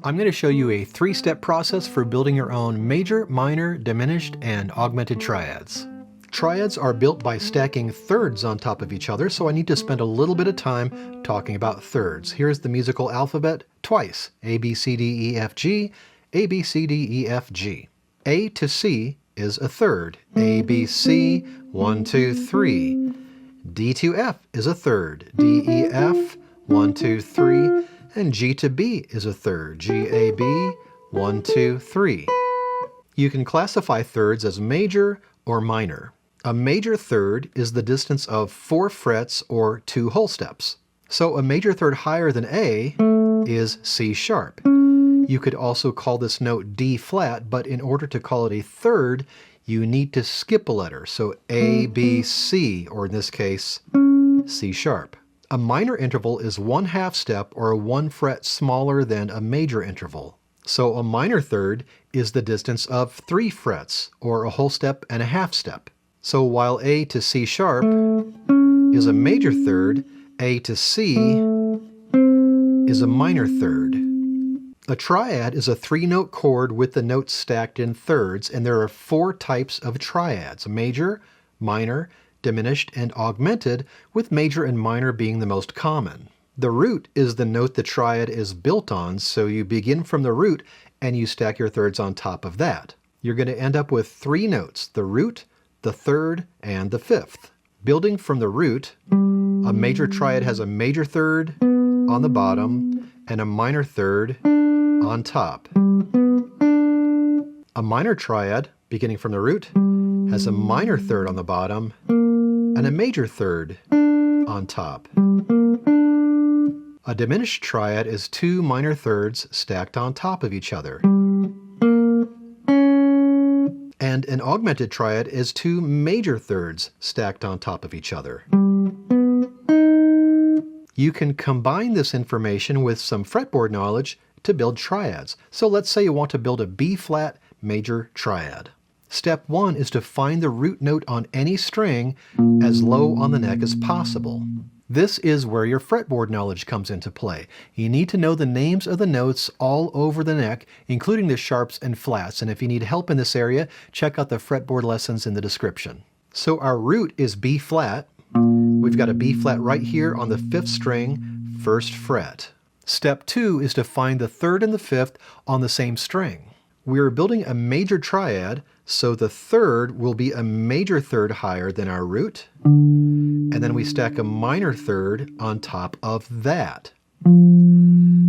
I'm going to show you a three-step process for building your own major, minor, diminished, and augmented triads. Triads are built by stacking thirds on top of each other, so I need to spend a little bit of time talking about thirds. Here's the musical alphabet twice. A, B, C, D, E, F, G, A, B, C, D, E, F, G. A to C is a third. A, B, C, 1, 2, 3. D to F is a third. D, E, F, 1, 2, 3. And G to B is a third. G, A, B, 1, 2, 3. You can classify thirds as major or minor. A major third is the distance of 4 frets or 2 whole steps. So a major third higher than A is C sharp. You could also call this note D flat, but in order to call it a third, you need to skip a letter. So A, B, C, or in this case, C sharp. A minor interval is 1/2 step or 1 fret smaller than a major interval. So a minor third is the distance of 3 frets or a whole step and a half step. So while A to C sharp is a major third, A to C is a minor third. A triad is a 3-note chord with the notes stacked in thirds, and there are 4 types of triads: major, minor, diminished, and augmented, with major and minor being the most common. The root is the note the triad is built on, so you begin from the root and you stack your thirds on top of that. You're going to end up with 3 notes: the root, the third, and the fifth. Building from the root, a major triad has a major third on the bottom and a minor third on top. A minor triad, beginning from the root, has a minor third on the bottom and a major third on top. A diminished triad is 2 minor thirds stacked on top of each other. And an augmented triad is 2 major thirds stacked on top of each other. You can combine this information with some fretboard knowledge to build triads. So let's say you want to build a B-flat major triad. Step 1 is to find the root note on any string as low on the neck as possible. This is where your fretboard knowledge comes into play. You need to know the names of the notes all over the neck, including the sharps and flats, and if you need help in this area, check out the fretboard lessons in the description. So our root is B flat. We've got a B flat right here on the 5th string, 1st fret. Step 2 is to find the 3rd and the 5th on the same string. We're building a major triad, so the 3rd will be a major third higher than our root, and then we stack a minor third on top of that.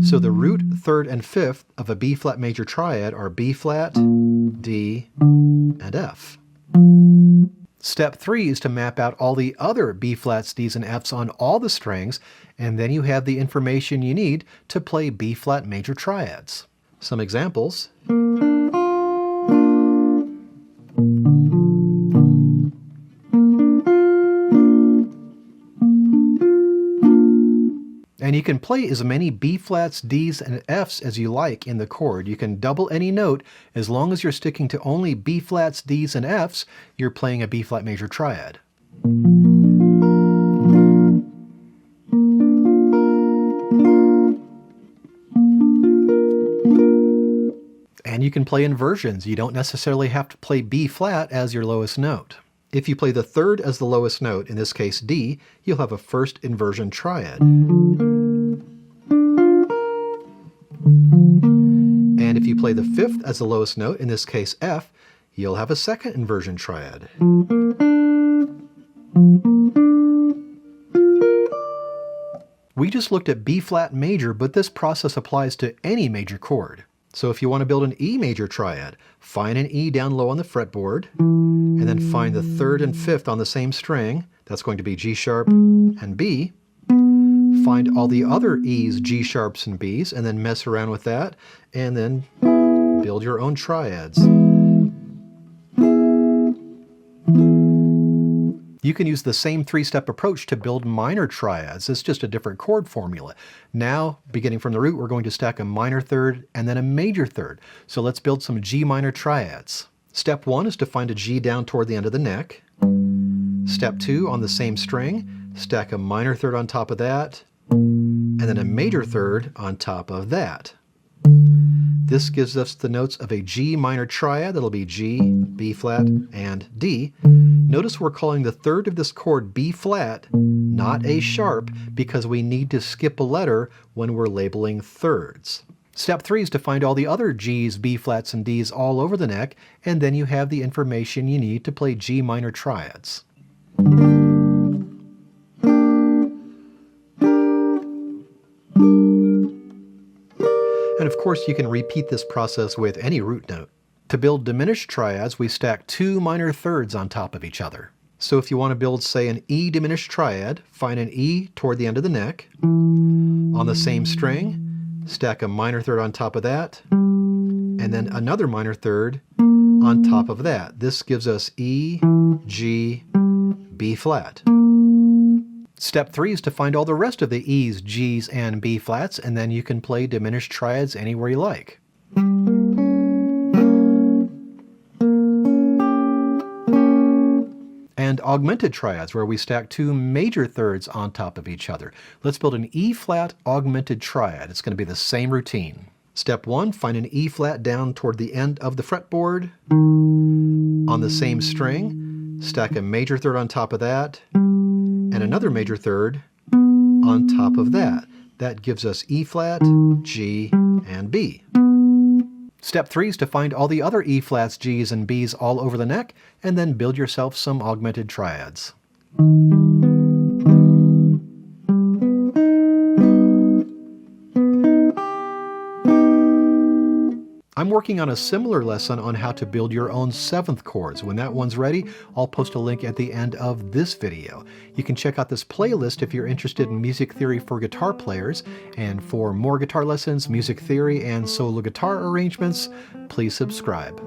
So the root, 3rd, and 5th of a B-flat major triad are B flat, D, and F. Step 3 is to map out all the other B flats, Ds, and Fs on all the strings, and then you have the information you need to play B-flat major triads. Some examples. And you can play as many B flats, Ds, and Fs as you like in the chord. You can double any note. As long as you're sticking to only B flats, Ds, and Fs, you're playing a B flat major triad. And you can play inversions. You don't necessarily have to play B flat as your lowest note. If you play the 3rd as the lowest note, in this case D, you'll have a 1st inversion triad. And if you play the 5th as the lowest note, in this case F, you'll have a 2nd inversion triad. We just looked at B flat major, but this process applies to any major chord. So if you want to build an E major triad, find an E down low on the fretboard, and then find the 3rd and 5th on the same string. That's going to be G sharp and B. Find all the other E's, G sharps, and B's, and then mess around with that, and then build your own triads. You can use the same 3-step approach to build minor triads. It's just a different chord formula. Now, beginning from the root, we're going to stack a minor third and then a major third. So let's build some G minor triads. Step 1 is to find a G down toward the end of the neck. Step 2, on the same string, stack a minor third on top of that, and then a major third on top of that. This gives us the notes of a G minor triad. That'll be G, B flat, and D. Notice we're calling the third of this chord B flat, not A sharp, because we need to skip a letter when we're labeling thirds. Step 3 is to find all the other G's, B flats, and D's all over the neck, and then you have the information you need to play G minor triads. And of course you can repeat this process with any root note. To build diminished triads, we stack 2 minor thirds on top of each other. So if you want to build, say, an E diminished triad, find an E toward the end of the neck. On the same string, stack a minor third on top of that, and then another minor third on top of that. This gives us E, G, B flat. Step 3 is to find all the rest of the E's, G's, and B flats, and then you can play diminished triads anywhere you like. And augmented triads, where we stack 2 major thirds on top of each other. Let's build an E flat augmented triad. It's going to be the same routine. Step 1, find an E flat down toward the end of the fretboard. On the same string, stack a major third on top of that, and another major third on top of that. That gives us E flat, G, and B. Step 3 is to find all the other E flats, G's, and B's all over the neck, and then build yourself some augmented triads. I'm working on a similar lesson on how to build your own 7th chords. When that one's ready, I'll post a link at the end of this video. You can check out this playlist if you're interested in music theory for guitar players. And for more guitar lessons, music theory, and solo guitar arrangements, please subscribe.